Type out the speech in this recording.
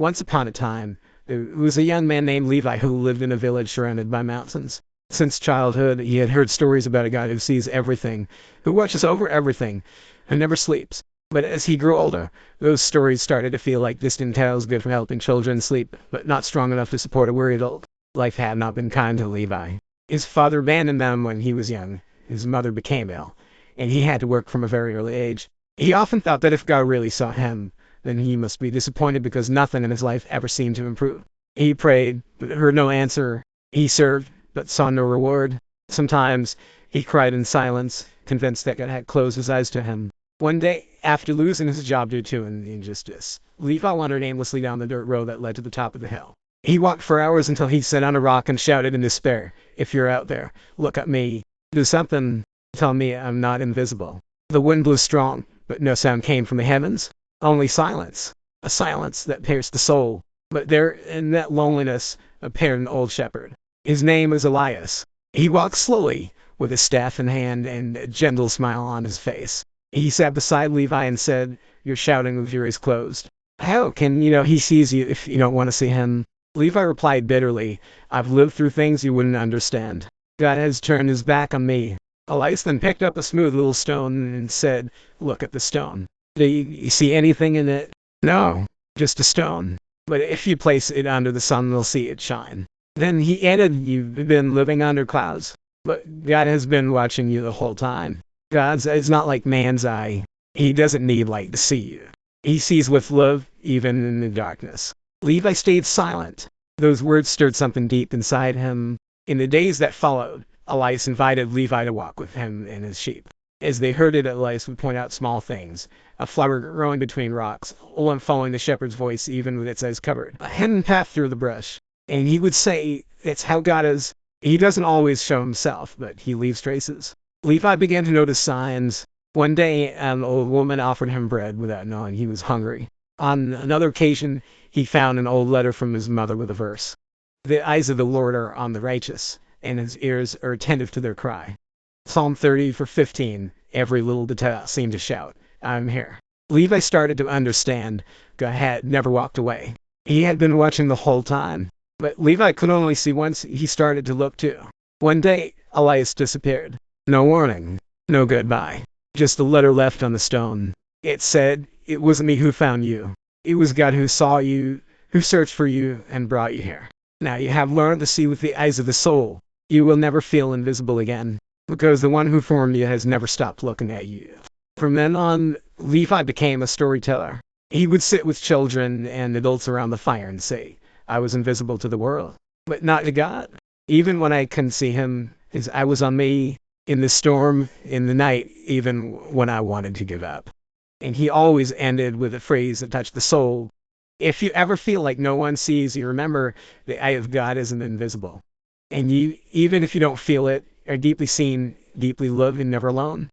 Once upon a time, there was a young man named Levi who lived in a village surrounded by mountains. Since childhood, he had heard stories about a God who sees everything, who watches over everything, who never sleeps. But as he grew older, those stories started to feel like distant tales good for helping children sleep, but not strong enough to support a worried adult. Life had not been kind to Levi. His father abandoned them when he was young. His mother became ill, and he had to work from a very early age. He often thought that if God really saw him, then he must be disappointed because nothing in his life ever seemed to improve. He prayed, but heard no answer. He served, but saw no reward. Sometimes he cried in silence, convinced that God had closed his eyes to him. One day, after losing his job due to an injustice, Levi wandered aimlessly down the dirt road that led to the top of the hill. He walked for hours until he sat on a rock and shouted in despair, "If you're out there, look at me. Do something. Tell me I'm not invisible." The wind blew strong, but no sound came from the heavens. Only silence. A silence that pierced the soul. But there, in that loneliness, appeared an old shepherd. His name was Elias. He walked slowly, with his staff in hand and a gentle smile on his face. He sat beside Levi and said, "You're shouting with your eyes closed. How can he sees you if you don't want to see him?" Levi replied bitterly, "I've lived through things you wouldn't understand. God has turned his back on me." Elias then picked up a smooth little stone and said, "Look at the stone. Do you see anything in it?" "No, just a stone. But if you place it under the sun, you'll see it shine." Then he added, "You've been living under clouds, but God has been watching you the whole time. God's eye is not like man's eye. He doesn't need light to see you. He sees with love, even in the darkness." Levi stayed silent. Those words stirred something deep inside him. In the days that followed, Elias invited Levi to walk with him and his sheep. As they herded, Elias would point out small things: a flower growing between rocks, a lamb following the shepherd's voice even with its eyes covered, a hidden path through the brush. And he would say, "It's how God is. He doesn't always show himself, but he leaves traces." Levi began to notice signs. One day, an old woman offered him bread without knowing he was hungry. On another occasion, he found an old letter from his mother with a verse: "The eyes of the Lord are on the righteous, and his ears are attentive to their cry." Psalm 30:15. Every little detail seemed to shout, "I'm here." Levi started to understand. God had never walked away. He had been watching the whole time. But Levi could only see once. He started to look too. One day, Elias disappeared. No warning, no goodbye. Just a letter left on the stone. It said, "It wasn't me who found you. It was God who saw you, who searched for you, and brought you here. Now you have learned to see with the eyes of the soul. You will never feel invisible again, because the one who formed you has never stopped looking at you." From then on, Levi became a storyteller. He would sit with children and adults around the fire and say, "I was invisible to the world, but not to God. Even when I couldn't see him, his eye was on me, in the storm, in the night, even when I wanted to give up." And he always ended with a phrase that touched the soul. If you ever feel like no one sees you, remember the eye of God isn't invisible. And you, even if you don't feel it, are deeply seen, deeply loved, and never alone.